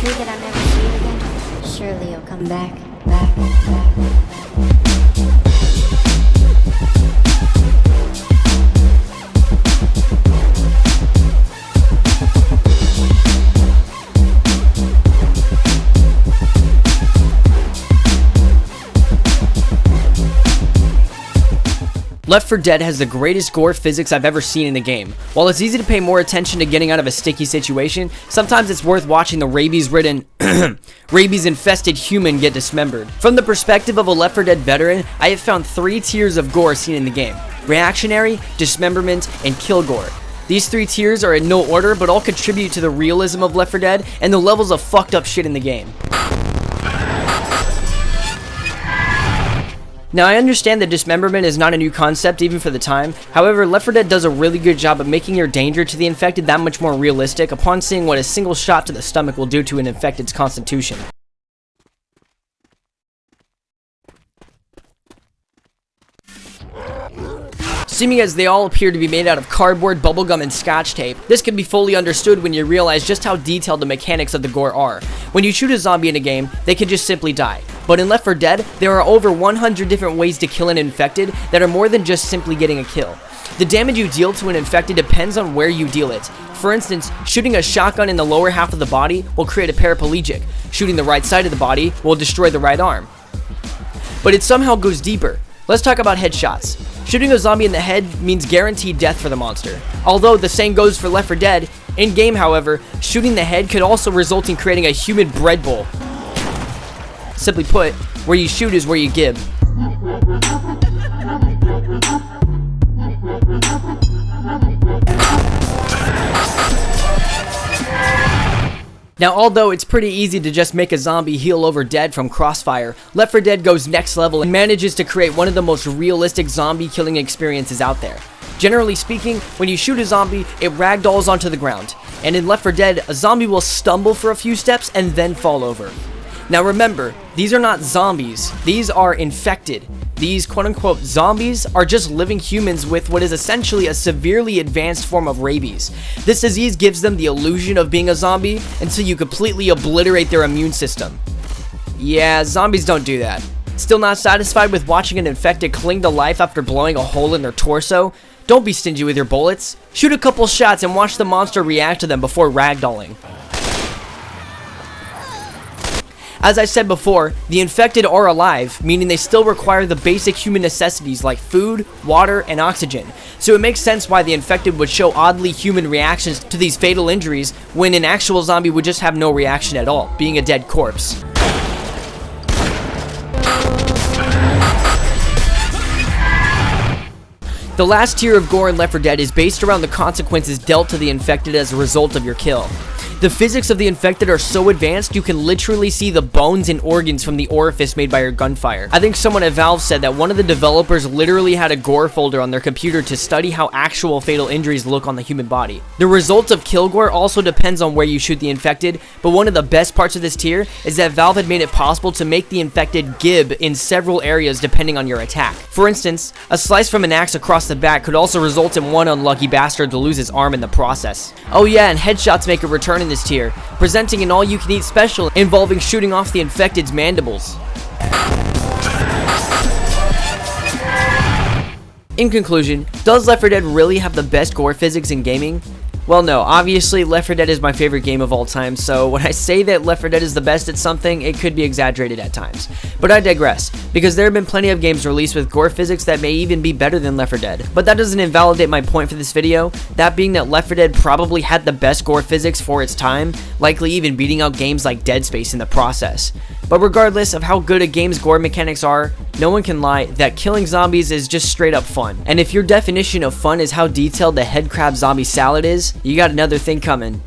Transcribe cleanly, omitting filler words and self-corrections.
guarantee that I'll never see you again? Surely you'll come back. Left 4 Dead has the greatest gore physics I've ever seen in a game. While it's easy to pay more attention to getting out of a sticky situation, sometimes it's worth watching the rabies-ridden, rabies-infested human get dismembered. From the perspective of a Left 4 Dead veteran, I have found 3 tiers of gore seen in the game: reactionary, dismemberment, and kill gore. These 3 tiers are in no order, but all contribute to the realism of Left 4 Dead and the levels of fucked up shit in the game. Now, I understand that dismemberment is not a new concept even for the time. However, Left 4 Dead does a really good job of making your danger to the infected that much more realistic upon seeing what a single shot to the stomach will do to an infected's constitution. Seeming as they all appear to be made out of cardboard, bubblegum, and scotch tape, this can be fully understood when you realize just how detailed the mechanics of the gore are. When you shoot a zombie in a game, they can just simply die. But in Left 4 Dead, there are over 100 different ways to kill an infected that are more than just simply getting a kill. The damage you deal to an infected depends on where you deal it. For instance, shooting a shotgun in the lower half of the body will create a paraplegic. Shooting the right side of the body will destroy the right arm. But it somehow goes deeper. Let's talk about headshots. Shooting a zombie in the head means guaranteed death for the monster. Although the same goes for Left 4 Dead, in-game however, shooting the head could also result in creating a human bread bowl. Simply put, where you shoot is where you give. Now, although it's pretty easy to just make a zombie heal over dead from crossfire, Left 4 Dead goes next level and manages to create one of the most realistic zombie killing experiences out there. Generally speaking, when you shoot a zombie, it ragdolls onto the ground, and in Left 4 Dead, a zombie will stumble for a few steps and then fall over. Now remember, these are not zombies, these are infected. These quote-unquote zombies are just living humans with what is essentially a severely advanced form of rabies. This disease gives them the illusion of being a zombie until you completely obliterate their immune system. Yeah, zombies don't do that. Still not satisfied with watching an infected cling to life after blowing a hole in their torso? Don't be stingy with your bullets. Shoot a couple shots and watch the monster react to them before ragdolling. As I said before, the infected are alive, meaning they still require the basic human necessities like food, water, and oxygen. So it makes sense why the infected would show oddly human reactions to these fatal injuries when an actual zombie would just have no reaction at all, being a dead corpse. The last tier of gore in Left 4 Dead is based around the consequences dealt to the infected as a result of your kill. The physics of the infected are so advanced you can literally see the bones and organs from the orifice made by your gunfire. I think someone at Valve said that one of the developers literally had a gore folder on their computer to study how actual fatal injuries look on the human body. The result of kill gore also depends on where you shoot the infected, but one of the best parts of this tier is that Valve had made it possible to make the infected gib in several areas depending on your attack. For instance, a slice from an axe across the back could also result in one unlucky bastard to lose his arm in the process. Oh yeah, and headshots make a return in this tier, presenting an all-you-can-eat special involving shooting off the infected's mandibles. In conclusion, does Left 4 Dead really have the best gore physics in gaming? Well, no, obviously Left 4 Dead is my favorite game of all time, so when I say that Left 4 Dead is the best at something, it could be exaggerated at times. But I digress, because there have been plenty of games released with gore physics that may even be better than Left 4 Dead. But that doesn't invalidate my point for this video, that being that Left 4 Dead probably had the best gore physics for its time, likely even beating out games like Dead Space in the process. But regardless of how good a game's gore mechanics are, no one can lie that killing zombies is just straight up fun. And if your definition of fun is how detailed the head crab zombie salad is, you got another thing coming.